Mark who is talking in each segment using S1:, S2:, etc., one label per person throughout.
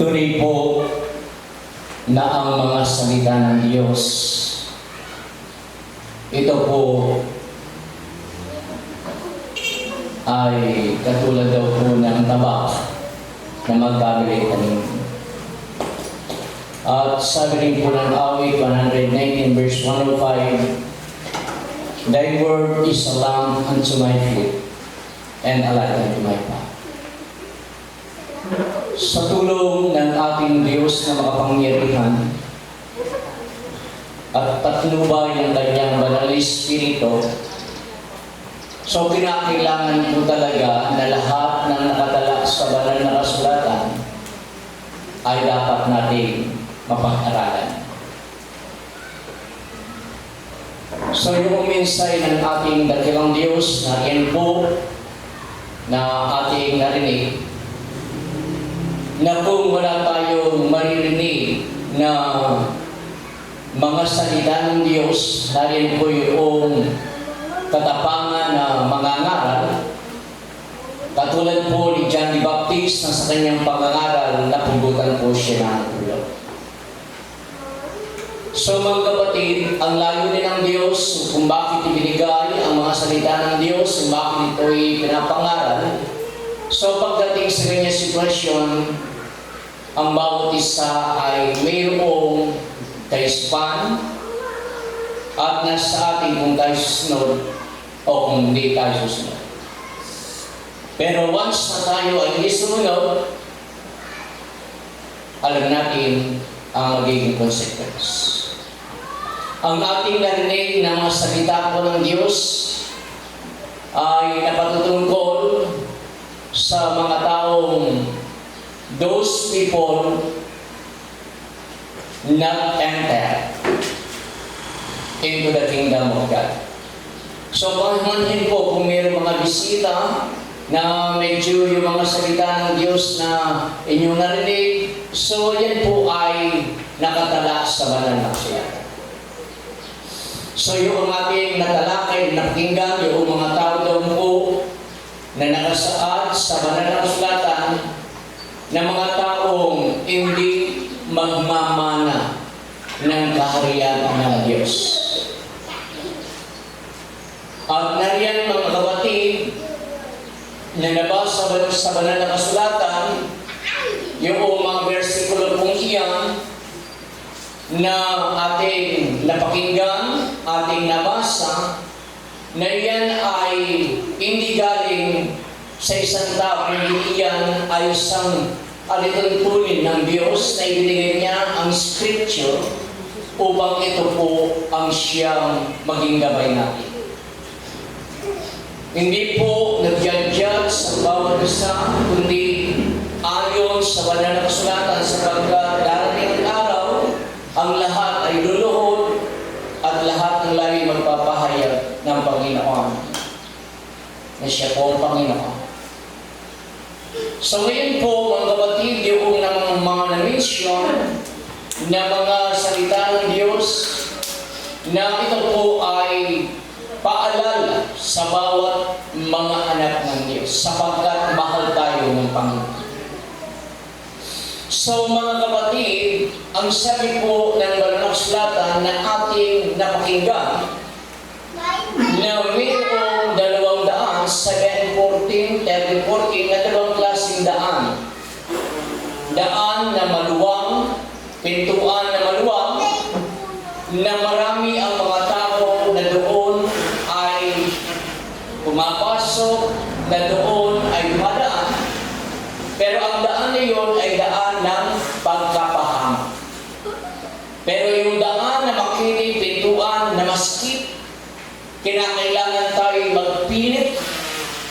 S1: Tunay po na ang mga salita ng Diyos, ito po ay katulad daw po ng tabak na magkabili tanim. At sabi rin po ng awit 119 verse 105, Thy word is a lamp unto my feet and a light unto my path. Sa tulong ng ating Diyos na makapangyarihan at patnubay ng kanyang banal na Espiritu, so kinakailangan po talaga na lahat ng nakatala sa banal na kasulatan ay dapat nating mapag-aralan. So yung mensahe ng ating dakilang Diyos na yan po na ating narinig, na kung wala tayong maririnig na mga salita ng Diyos, narin po yung katapangan na mangangaral, katulad po ni John the Baptist na sa kanyang pangangaral, napugutan po siya ng ulo. So mga kapatid, ang layunin ng Diyos kung bakit ibinigay ang mga salita ng Diyos, kung bakit ito'y pinapangaral, so pagdating sa kanyang sitwasyon, ang bawat isa ay mayroong kaispan at nasa atin kung tayo susunod o kung hindi tayo susunod. Pero once na tayo ay hindi sumunod, alam natin ang magiging consequence. Ang ating narinig na mga salita po ng Diyos ay napatutungkol sa mga taong those people not enter into the kingdom of God. So, pamanhin po kung mayroong mga bisita na medyo yung mga salita ng Diyos na inyong narinig, so yan po ay nakatala sa banal na kasulatan. So, yung ating natalakay, napakinggan, yung mga tao daw po na nakasaad sa banal na kasulatan, na mga taong hindi magmamana ng kaharian ng Diyos. At nariyan mga kapatid na nabasa sa banal na kasulatan, yung mga versikulo pong iyan na ating napakinggan, ating nabasa, na yan ay hindi galing sa isang tao, hindi yan ay isang alituntunin ng Diyos na ibinigay niya ang Scripture upang ito po ang siyang maging gabay natin. Hindi po nag-judge sa bawat isa, kundi ayon sa banal na kasulatan, sapagkat darating ang araw, ang lahat ay luluhod at lahat ng lagi magpapahayag ng Panginoon na siya po ang Panginoon. So ngayon po, mga kapatid, yung mga na-mention na mga salita ng Diyos na ito po ay paalala sa bawat mga anak ng Diyos sapagkat mahal tayo ng Panginoon. So mga kapatid, ang sabi po ng banal na kasulatan na ating napakinggan na mayroong 200, 714, 1314 na dalawang klaseng daan. Daan na maluwang, pintuan na maluwang, na marami ang mga tao na doon ay pumapasok, na doon ay dumadaan. Pero ang daan na yun ay daan ng pagkapahamak. Pero yung daan na makinig, pintuan na maskip, kinakailangan tayo magpilit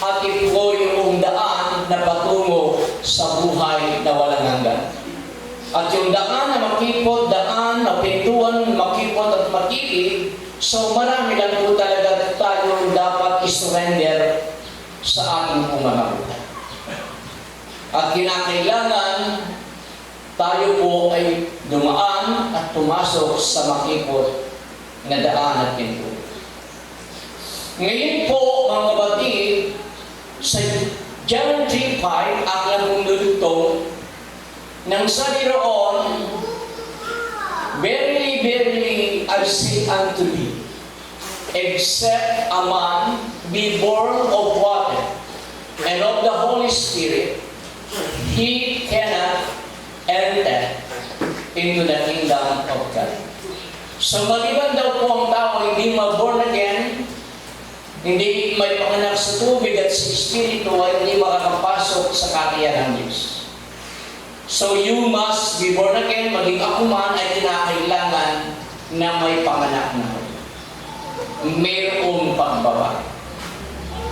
S1: at ito yung daan na patungo sa buhay na walang hanggan. At yung daan na makipot, daan na pintuan, makipot at makilig, so marami lang po talaga tayo dapat isurrender sa ating pumanabuhay. At kinakailangan tayo po ay dumaan at pumasok sa makipot na daan at pintuan. Ngayon po, mga kapatid, sa John 3:5, aklang kong lulutong, Nang sabi roon, Verily, verily, I say unto thee, except a man be born of water and of the Holy Spirit, he cannot enter into the kingdom of God. So maliban daw po ang tao hindi ma-born again, hindi may panganak sa tubig at sa Espiritu, ay hindi makakapasok sa kakayahan ng Diyos. So you must be born again, maging ako man ay kinakailangan na may panganak na. Mayroong pagbabago.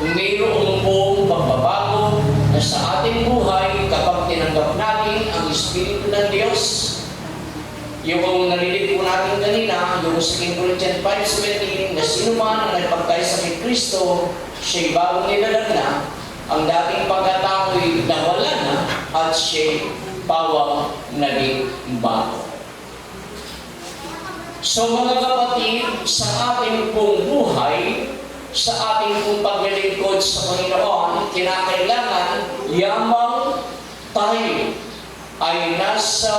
S1: Mayroong pong pagbabago na sa ating buhay kapag tinanggap natin ang Espiritu ng Diyos. Yung narinig po natin kanina, yung sa 2 Corinthians 5:17, na sino man ang nagpagkaysa kay Kristo, siya'y bagong nilalang na, ang dating pagkatao'y nawala na, at siya'y bawang naging bago. So mga kapatid, sa ating pong buhay, sa ating pong paglilingkod sa Panginoon, kinakailangan yamang tayo ay nasa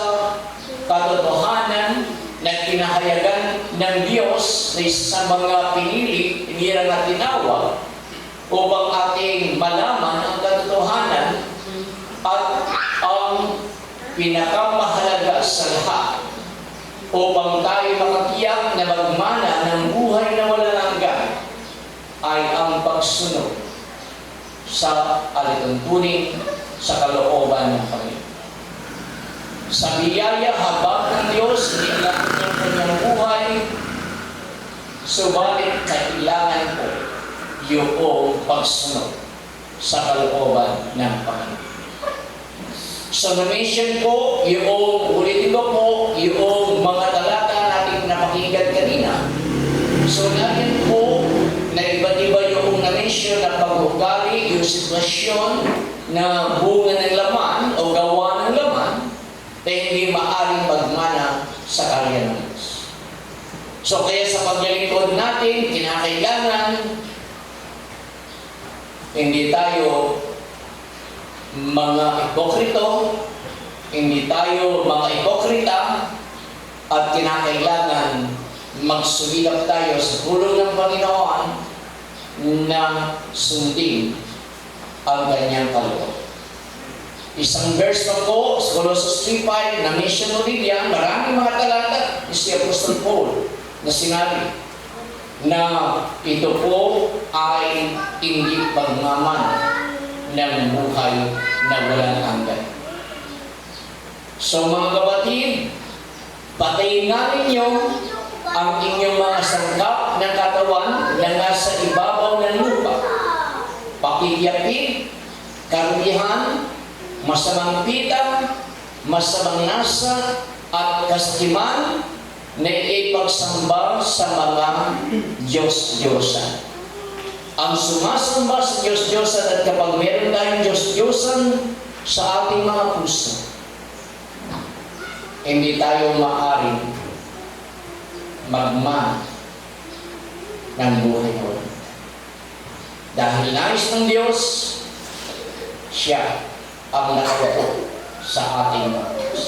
S1: katotohanan na kinahayagan ng Diyos na isa sa mga pinili, hinirang at tinawag upang ating malaman ang katotohanan at ang pinakamahalaga sa lahat upang tayo makatiyak na magmana ng buhay na walang hanggan ay ang pagsunod sa alituntunin sa kalooban ng Panginoon. Sa biyaya habang ng Diyos, nilalang ng kanyang buhay, subalit kailangan po yung pagsunod sa kalooban ng Panginoon. So na-mention ko, ulitin ko po, yung mga talata natin napakinggan kanina. So natin po, na iba't iba yung na-mention na pag-ugali, yung sitwasyon na bunga ng laman o gawa ng laman, na hindi maaaring magmana sa karya ng Diyos. So kaya sa paglilingkod natin, kinakailangan hindi tayo mga ipokrito, hindi tayo mga ipokrita, at kinakailangan magsumilap tayo sa tulong ng Panginoon na sundin ang kanyang kalooban. Isang verse na po, sa Colossus 3:5, na mission ulit yan, maraming mga talata ni si Apostol Paul na sinabi na ito po ay hindi pagmaman ng buhay na walang hanggan. So mga kapatid, patayin nga ninyo ang inyong mga sangkap ng katawan na nasa ibabaw ng lupa. Pakiyapin, karulihan, masamang pita, masamang nasa, at kastiman na ipagsamba sa mga Diyos-Diyosan. Ang sumasamba sa Diyos-Diyosan, at kapag meron tayong Diyos-Diyosan sa ating mga puso, hindi tayo maaaring magmana ng buhay ko. Dahil nais ng Diyos, siya ang nakaupo sa ating mga Diyos.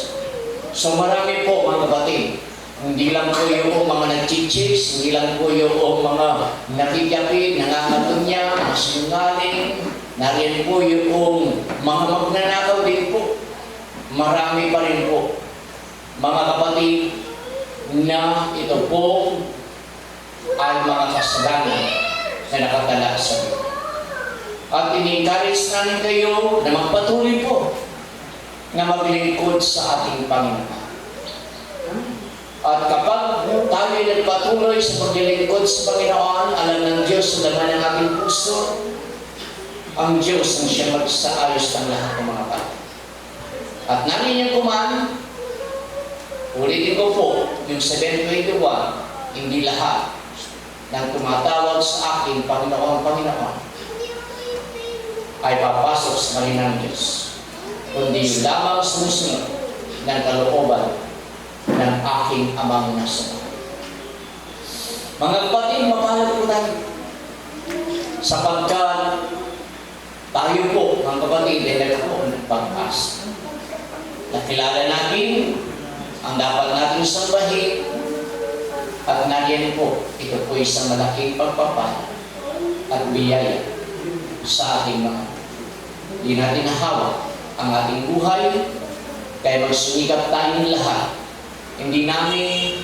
S1: So marami po mga kapatid, hindi lang po yung mga nag-chicks, hindi lang po yung mga nakikapit, nangangatunya, masinungaling, nariyan po yung mga magnanakaw din po. Marami pa rin po mga kapatid na ito po ay mga kasalanan na nakatala sa Diyos. At ini-encourage namin kayo na magpatuloy po na maglingkod sa ating Panginoon. At kapag tayo nagpatuloy sa paglilingkod sa Panginoon, alam ng Diyos sa laman ng ating puso, ang Diyos ang siya magsaayos ng lahat ng mga kapatid. At namin yung kuman, ulitin ko po, yung 7:21, hindi lahat ng tumatawag sa akin, Panginoon, Panginoon, ay papasok sa kalinang Diyos, kundi lamang sumusunod ng kalooban ng aking amang nasa buhay. Mga kapatid, mapalad po tayo sapagkat tayo po, mga kapatid, ay nagkaroon ng pag-asa. Nakilala natin ang dapat natin sambahin at nariyan po, ito po isang malaking pagpapala at biyaya sa ating mga. Hindi natin nahawak ang ating buhay, kaya magsumikap tayong lahat. Hindi namin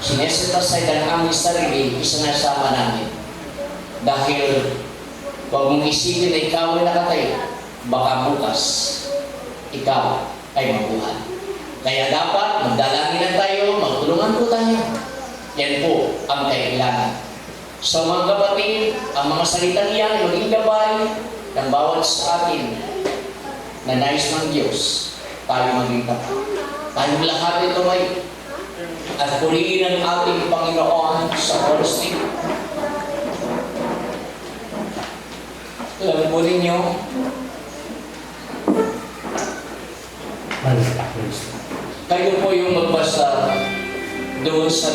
S1: sineset aside ang aming sarili, isinasama namin. Dahil huwag mong isipin na ikaw ay nakatayo, baka bukas ikaw ay mabuhay. Kaya dapat magdalangin na tayo, magtulungan po tayo. Yan po ang kailangan. So mga kapatid, ang mga salitang yan, maging gabay ng bawat sa atin na nais ng Diyos, tayo maging tapat. Tayong lahat ito ay at purihin ang ating Panginoon sa oras nito. Alam po ninyo, kayo po yung magbasa doon sa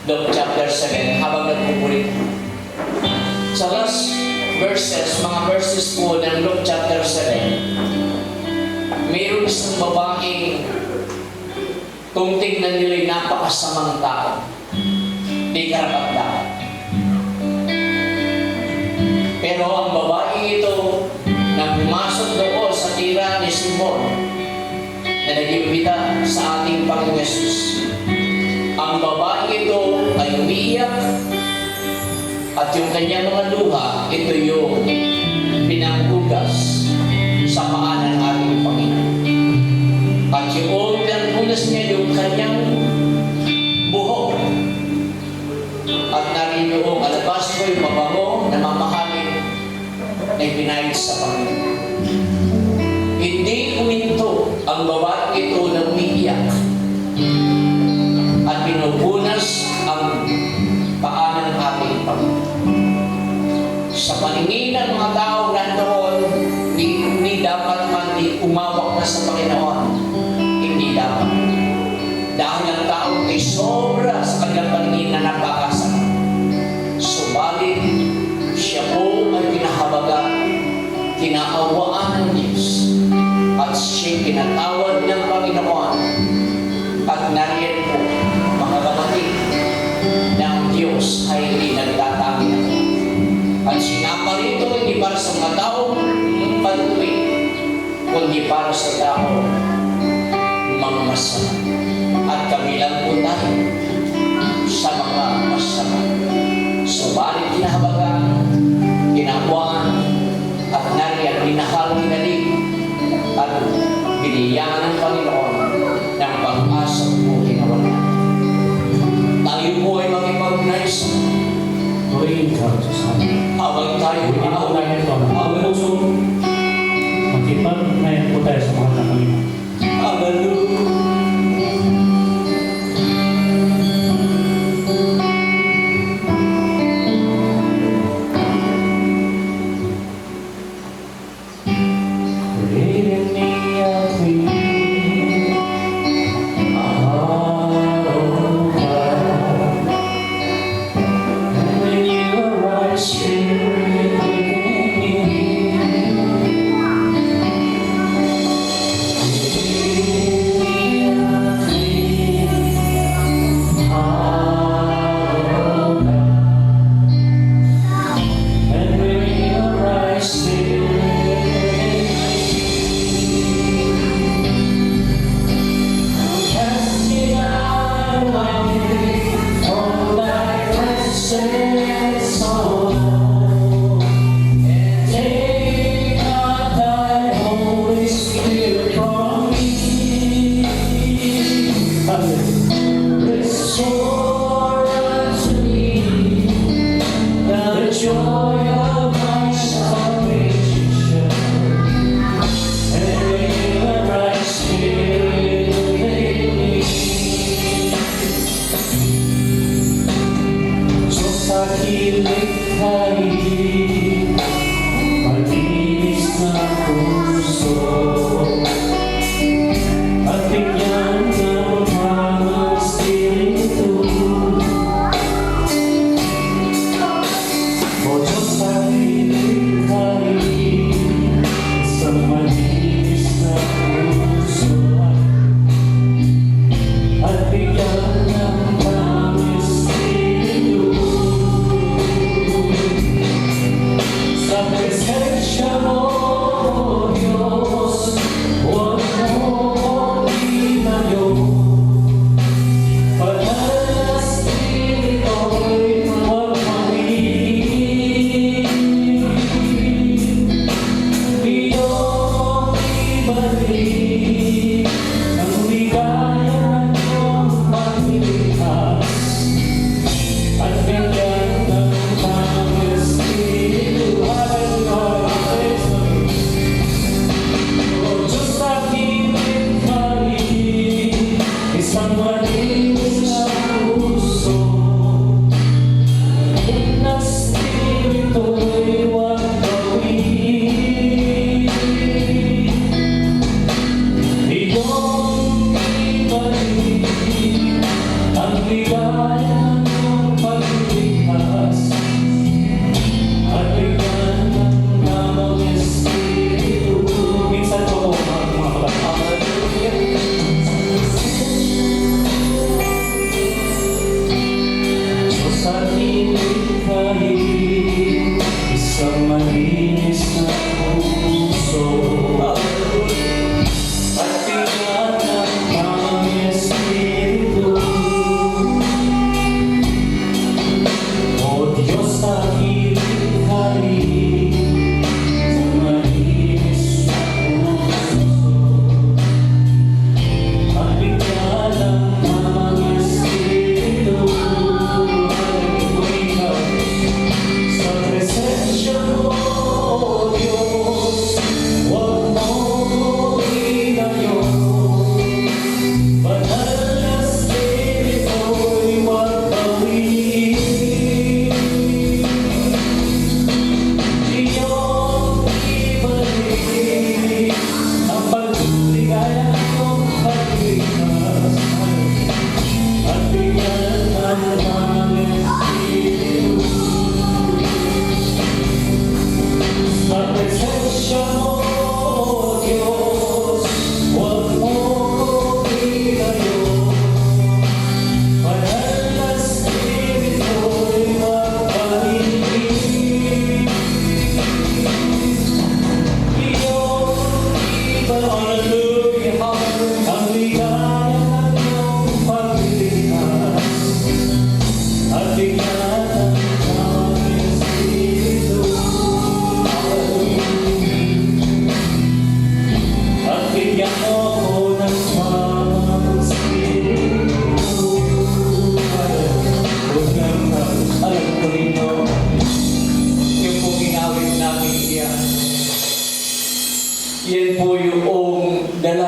S1: Luke chapter 7 habang nagpupulit. Sa last verses, mga verses po ng Luke chapter 7, mayroon isang babaeng kung tingnan nila'y napakasamang tao, di karapat-dapat. Pero ang babaeng ito na pumasok doon sa tira ni Simon na nag-imbita sa ating Panginoon Yesus. Ang babaeng ito ay umiiyak at yung kanyang mga luha, ito yung pinanghugas sa paa ng ating Panginoon. At yung pinanghugas niya yung kanyang buhok. At narin yung alabas ko yung mabango na mamahalin na ipinahid sa Panginoon. Hindi uminto ang babaeng ito na umiiyak at pinupunas ang paa ng ating Panginoon. Sa paningin ng mga tao nandoon, hindi dapat man umawak na sa Panginoon. Hindi dapat. Dahil ang tao ay sobra sa kanilang paningin na napakasama. Subalit, siya po ay pinahabagan, kinaawaan ng Diyos, at siya pinatawad ng Panginoon. At nariyan po, mga kapatid, na ang Diyos ay hindi nagtatangi na. At sinapa rito hindi para sa mga taong patuloy, kundi para sa tao mga masama. At kami lang po tayo sa mga masama. Subalit kinahabagan, kinawaan, at nariyan, minahal, kinalig, at biniyahan ng Panginoon ng pag-asa po kinawalan. Tayo po ay makipag-nice habang tayo
S2: Makipag-ugnayan po. Ang puso, makipag-ugnayan po tayo sa mga nakalimutan.
S1: Hallelujah.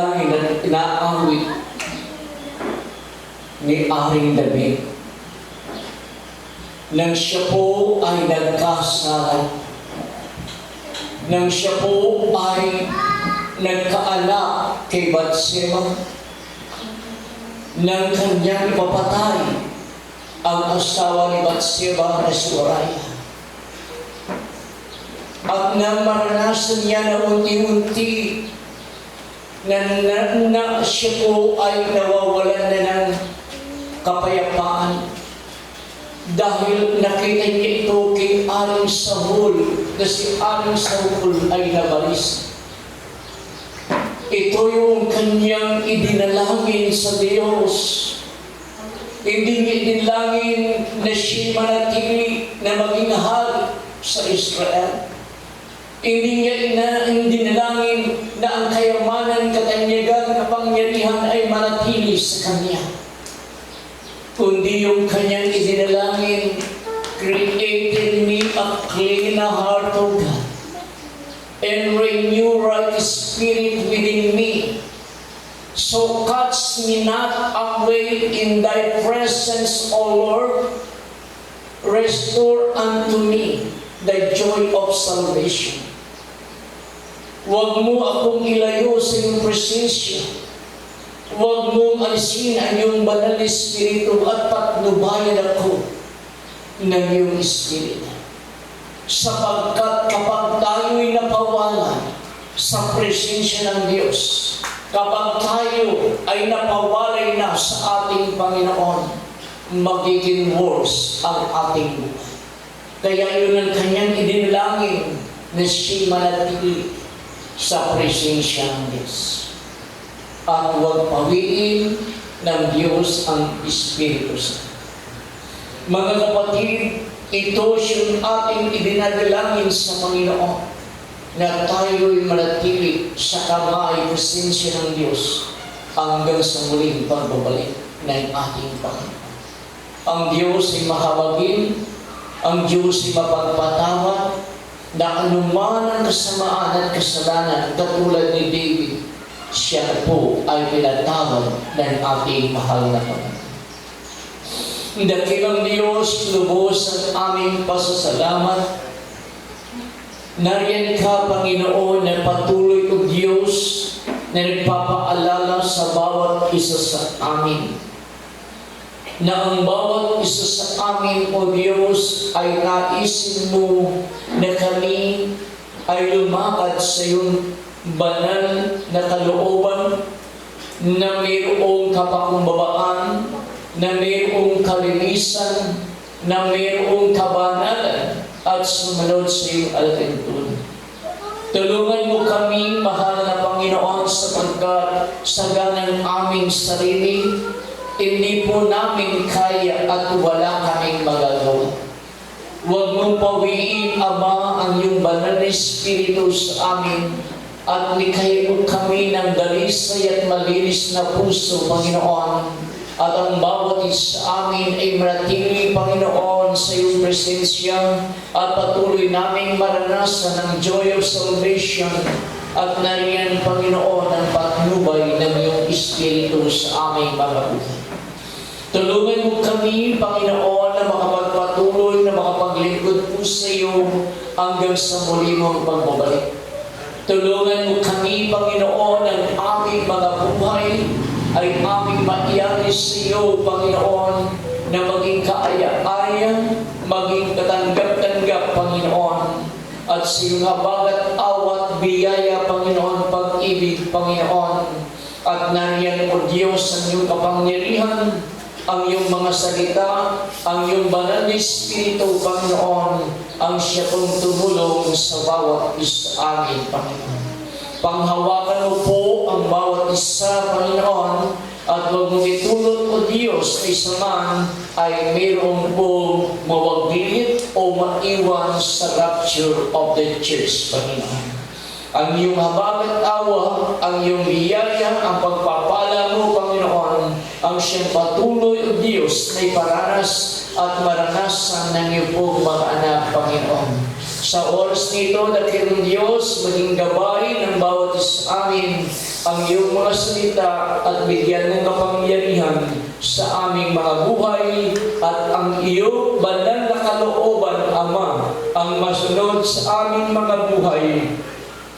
S1: dalangin at inaawit ni Aring David nang siya po ay nagkasala, nang siya po ay nagkaanak kay Batseba, nang kanyang ipapatay ang asawa ni Batseba na si Uriah. At nang maranasan niya na unti-unti na siya po ay nawawalan na ng kapayapaan dahil nakita niya ito kay Aling Saul na si Aling Saul ay nabalis. Ito yung kanyang idinalangin sa Diyos. Hindi niya idinalangin na siya manatili na maging hari sa Israel. Hindi niya dinalangin na ang kayamanan, katanyagan, kapangyarihan ay manatili sa kanya. Kundi yung kanyang idinalangin, created me a clean heart, O God, and renew right spirit within me. So catch me not away in thy presence, O Lord. Restore unto me the joy of salvation. Huwag mo akong ilayo sa iyong presensya. Huwag mong alisin ang iyong banal na espiritu at patnubayan ako ng iyong espiritu. Sapagkat kapag tayo'y napawalan sa presensya ng Diyos, kapag tayo ay napawalay na sa ating Panginoon, magiging worse ang ating buhay. Kaya yun ang kanyang idinalangin na siya manatili sa presensya ng Diyos. At huwag pawiin ng Diyos ang Espiritu Santo. Mga kapatid, ito yung ating idinadalangin sa Panginoon na tayo'y manatili sa kamay presensya ng Diyos hanggang sa muling pagbabalik ng ating Panginoon. Ang Diyos ay mahabagin, ang Diyos ay mapagpatawad, na anuman ang kasamaan at kasalanan katulad ni David, siya po ay pinatawad ng ating mahal na Panginoon. Dakilang Diyos, lubos ang aming pasasalamat. Nariyan ka, Panginoon, na patuloy o Diyos na nagpapaalala sa bawat isa sa amin na ang bawat isa sa amin, O Diyos, ay naisin mo na kami ay lumakad sa iyong banal na kalooban, na mayroong kapakumbabaan, na mayroong kalinisan, na mayroong kabanalan at sumunod sa iyong alintun. Tulungan mo kami, mahal na Panginoon, sapagkat sa ganang aming sarili, hindi po namin kaya at wala kaming magagawa. Huwag mong pawiin, Ama, ang iyong banal na Espiritu sa amin at likhayin mo kami ng dalisay at malinis na puso, Panginoon. At ang bawat isa sa amin ay manatili, Panginoon, sa iyong presensya at patuloy naming maranasan ang joy of salvation at nariyan, Panginoon, ang patnubay ng iyong Espiritu sa aming mga buhay. Tulungan mo kami, Panginoon, na makapagpatuloy, na makapaglingkod po sa iyo hanggang sa muli mong pagbabalik. Tulungan mo kami, Panginoon, ang aming mga buhay ay aming maialis sa iyo, Panginoon, na maging kaaya-aya, maging katanggap-tanggap, Panginoon, at sa iyong habagat awat, biyaya, Panginoon, pag-ibig, Panginoon, at nariyan, O Diyos, ang iyong kapangyarihan, ang iyong mga salita, ang iyong banal na Espiritu, Panginoon, ang siya pong tumulong sa bawat isa amin, Panginoon. Panghawakan mo po ang bawat isa, Panginoon, at huwag mong itulot, O Diyos, ay saman ay mayroong po mawaglit o maiwan sa rapture of the church, Panginoon. Ang iyong habag at awa, ang iyong biyaya, ang pagpapala mo, Panginoon, ang siyang patuloy, O Diyos, na iparanas at maranasan ng iyong pong mga anak, Panginoon. Sa oras nito, dakilang Diyos, maging gabay ng bawat isa amin ang iyong mga salita at bigyan ng kapangyarihan sa aming mga buhay at ang iyong banal na kalooban, Ama, ang masunod sa aming mga buhay,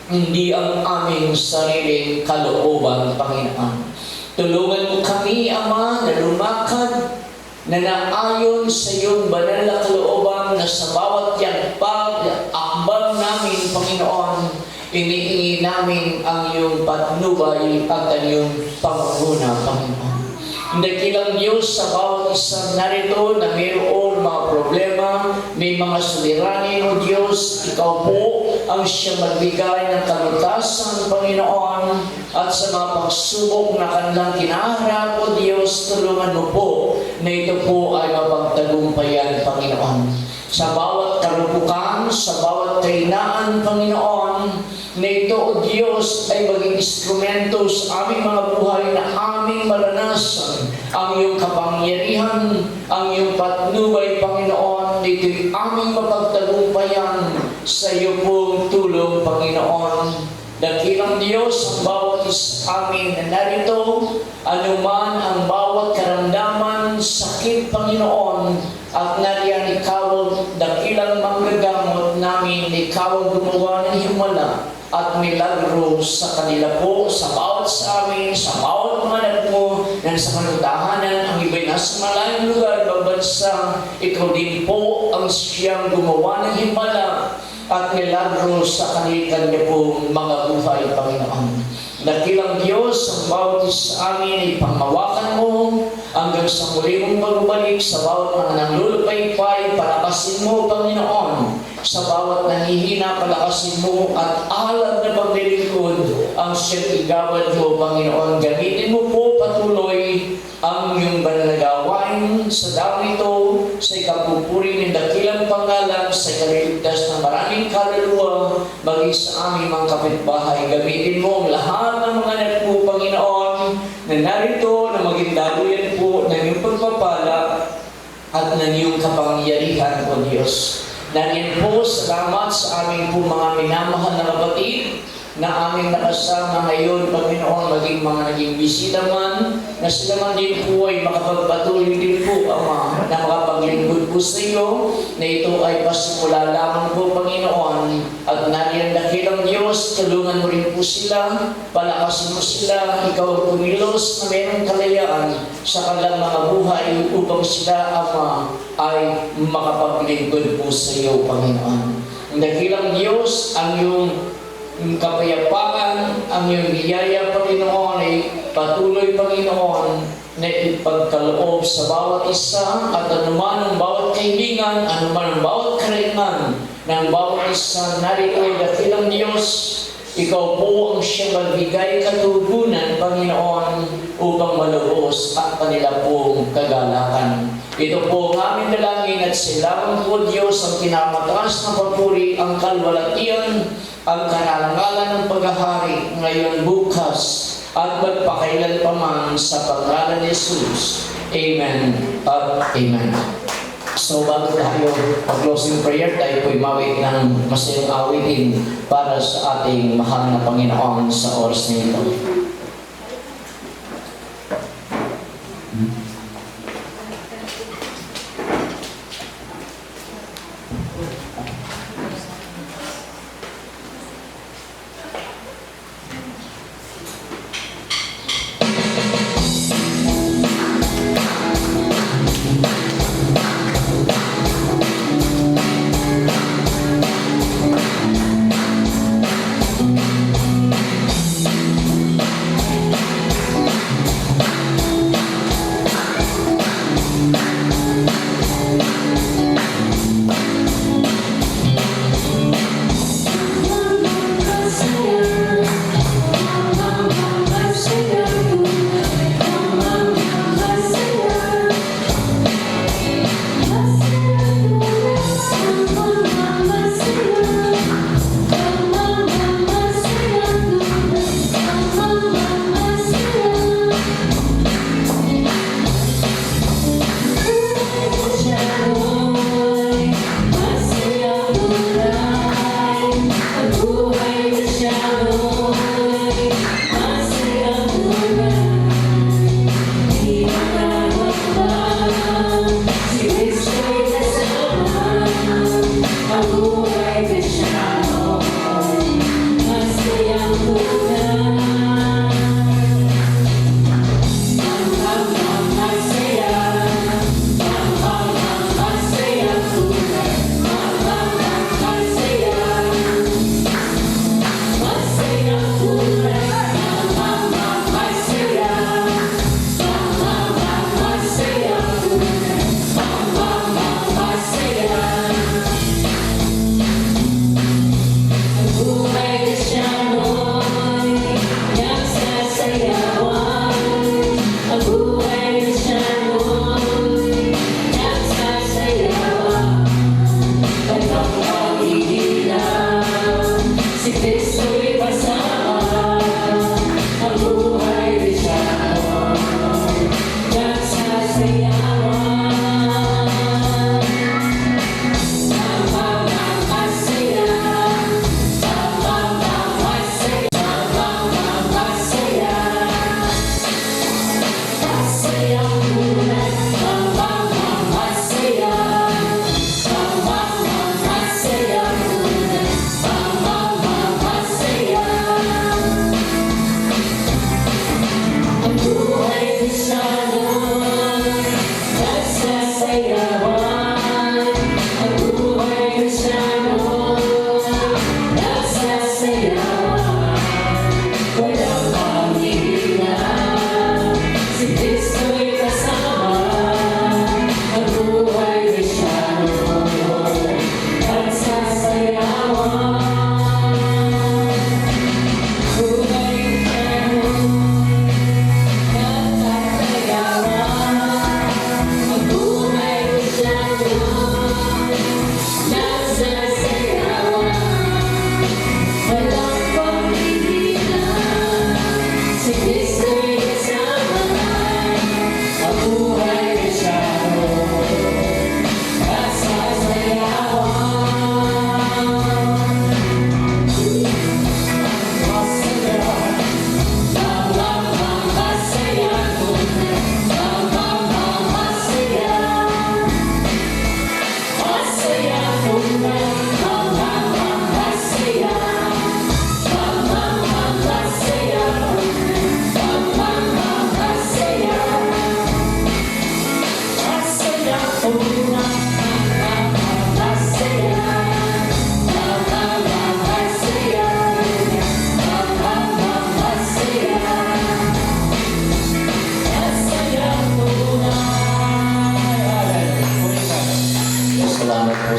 S1: hindi ang aming sariling kalooban, Panginoon. Tulungan mo kami, Ama, na lumakad na naayon sa iyong banal na kalooban na sa bawat akbang namin, Panginoon, iniingi namin ang iyong patnubay at ang iyong panguna, Panginoon. Dakilang Diyos, sa bawat isang narito na mayroon mga problema, may mga suliranin, O Diyos, Ikaw po ang siyang magbigay ng kalutasan, Panginoon, at sa mga pagsubok na kanilang kinaharap, O Diyos, tulungan mo po na ito po ay mapagtagumpayan, Panginoon. Sa bawat karupukan, sa bawat kahinaan, Panginoon, na ito, O Diyos, ay maging instrumento sa aming mga buhay na aming maranasan ang iyong kapangyarihan, ang iyong patnubay, Panginoon, na ito'y aming mapagtagumpayan sa iyo pong tulong, Panginoon. Dakilang Diyos, ang bawat isa amin na narito, anuman ang bawat karamdaman, sakit, Panginoon, at nariyan ikaw ang dakilang manggagamot namin, ikaw ang gumawa ng himala at milagro sa kanila po, sa bawat sa amin, sa bawat mga anak mo na sa kanutahanan, ang iba'y nasa malayong lugar, babansa, ikaw din po ang siyang gumawa ng himala at milagro sa kanila pong mga buhay, Panginoon. Dakilang Diyos, ang bawat isa amin ay panghawakan mo hanggang sa muli mong pagbalik sa bawat mga nanglulupaypay, palakasin mo, Panginoon. Sa bawat nanghihina, palakasin mo at alam na paglilingkod ang siyang igawad mo, Panginoon. Gamitin mo po patuloy ang iyong banal na gawain sa dawito, sa ikapupuri ng dakilang pangalan, sa ikaliligtas ng maraming kaluluwa, maging sa aming mga kapitbahay. Gamitin mo ang lahat ng mga anak mo, Panginoon, na narito na maging daluyan po ng iyong pagpapala at ng iyong kapangyarihan, O Diyos. Nanin po, salamat sa aming po mga minamahal na kapatid na aming nakasama ngayon, Panginoon, maging mga naging bisita man, na sila man din po ay makapagpatuloy din po, Ama, na makapaglingkod po sa iyo, na ito ay pasimula lamang po, Panginoon, at nariyan dakilang Diyos, tulungan mo rin po sila, palakasin mo sila, ikaw ang pumilos na mayroong kalayaan sa kanilang mga buhay upang sila, Ama, ay makapaglingkod po sa iyo, Panginoon. Ang dakilang Diyos, ang iyong kapayapaan, ang iyong biyaya, Panginoon, ay patuloy, Panginoon, na ipagkaloob sa bawat isa at anuman ang bawat kaibigan, anuman ang bawat karingan ng bawat isa narito ay dakilang Diyos. Ikaw po ang siyang magbigay katugunan, Panginoon, upang malubos ang kanila pong kagalakan. Ito po ang aming dalangin at silamang po, Diyos, ang pinamataas na papuri, ang kalwalatian, ang kararangalan ng paghahari ngayon, bukas, at magpakailan pa man sa pangalan ni Jesus. Amen at Amen. So bago tayo mag-closing prayer, tayo po'y mawit ng masayang awitin para sa ating mahal na Panginoon sa oras na ito.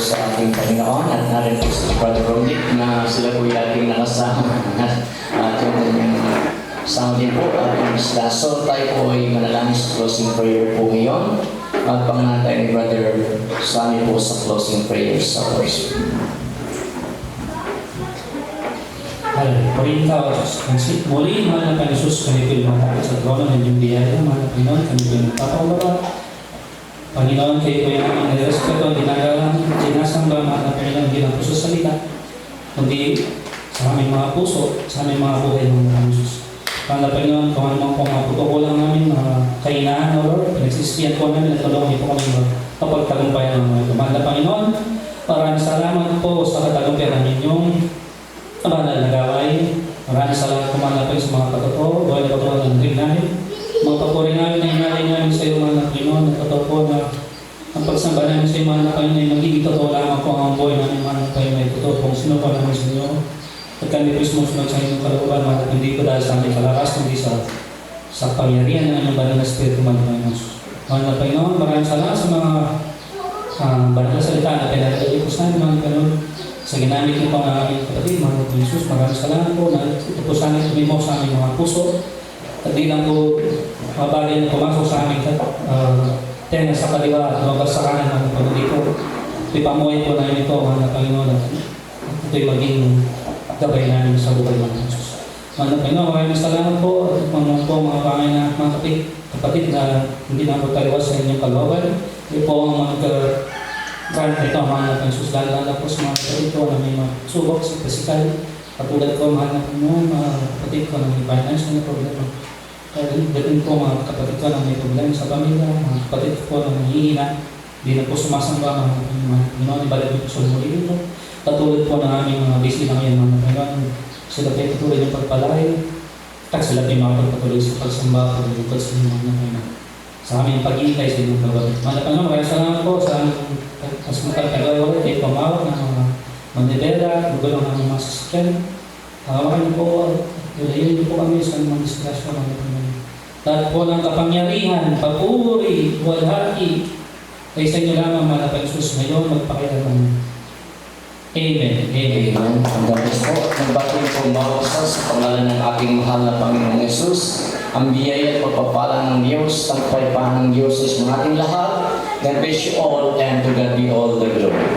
S1: sa ating Panginoon at narin po si Brother Romnick na sila po yung ating nakasama at yung sama din po ating isla. So tayo po ay manalangin sa closing prayer po ngayon at pangnatay ni Brother Sammy po sa closing prayer sa worship.
S2: Purihin ka, O Diyos. Muli, mahal na Panginoon Jesus, kami po lumatapit sa trono ng iyong biyaya. Mahal na Panginoon, kami po yung nagpapakabara. Panginoon, kayo po yung aming nirespeto, dinagalang, dinasamba, mahal na Panginoon, hindi lang po sa salita, kundi sa aming mga puso, sa aming mga buhay ng mga Jesus. Mahal na Panginoon, kung ano po mga putukulang namin, mga kainaan, O Lord, pinagsisiyan po namin at tulungan niyo po kami kapagtagumpayan ng mga ito. Mahal na Panginoon, maraming salamat po sa katagumpayan ng inyong banal na gaway. Maraming salamat po mga sa mga katotoo, buhay na katotoo ng ring namin. Mga papuri namin na inalay namin sa iyo mga Panginoon, at totoo po na ang pagsamba namin sa iyo mga Panginoon ay magiging totoo lamang po ang buhay namin mga Panginoon ay totoo pong sinupa namin sa iyo. At kami po sumusunod sa inyong kalooban mga hindi ko dahil sa aming kalakas, kundi sa pangyarihan ng inyong banal na Espiritu mga Panginoon. Mga Panginoon, maraming salamat sa mga banal na salita na pinagdali po sa amin mga Panginoon. Sa ginamit niyo po ng aming kapatid, mga Panginoon Jesus, maraming salamat po na ito po sa amin tumimo sa aming mga puso. At di lang po mabagay na pumasok sa aming tenga sa kaliwa at lumabas sa kanan ng Panginoon dito. Ito'y pamuhay po namin ito, mga Panginoon, at ito'y maging gabay namin sa buhay ng Jesus. Mga Panginoon, maraming salamat po at mga pangay na mga kapatid na hindi na po taliwas sa inyong kalooban. Ito po ang mga kahit ito, mahal na Jesus, lalo po sa mga kapatid ko na may mga subok sa physical. Katulad ko, mahal na mga kapatid ko na may finance na problema. Dating po mga kapatid ko na may problema sa pamilya, mga kapatid ko na nahihina, hindi na po sumasamba, mga Panginoon, ibalik niyo po sa muli dito. Katulad po ng aming mga busy na ngayon, mga Panginoon, sila kayo patuloy ng pagpalay, at sila kayo makapagpatuloy sa pagsamba, paglulukod sa mga Panginoon. Sa aming pag-iikay sa inyong pagbabi. Mga Panginoon, maraming salamat po sa aming mas magkakagawa kayo pamawag ng mga mandibera, gugulong ng mga sasakyan. Hawakan niyo po, ilayin niyo po kami sa mga disgrasya mga Panginoon. Lahat po ng kapangyarihan, papuri, walhati, ay sa inyo lamang mga Panginoon ngayon, magpakailangan. Amen. Amen.
S1: Amen. Ang gabos po, nagbati po mawasa sa pangalan ng ating mahal na Panginoong Jesus. Ang biyaya at pagpapala ng Diyos, ang paypahan ng Diyos sa mga ating lahat. God bless you all and to God be all the glory.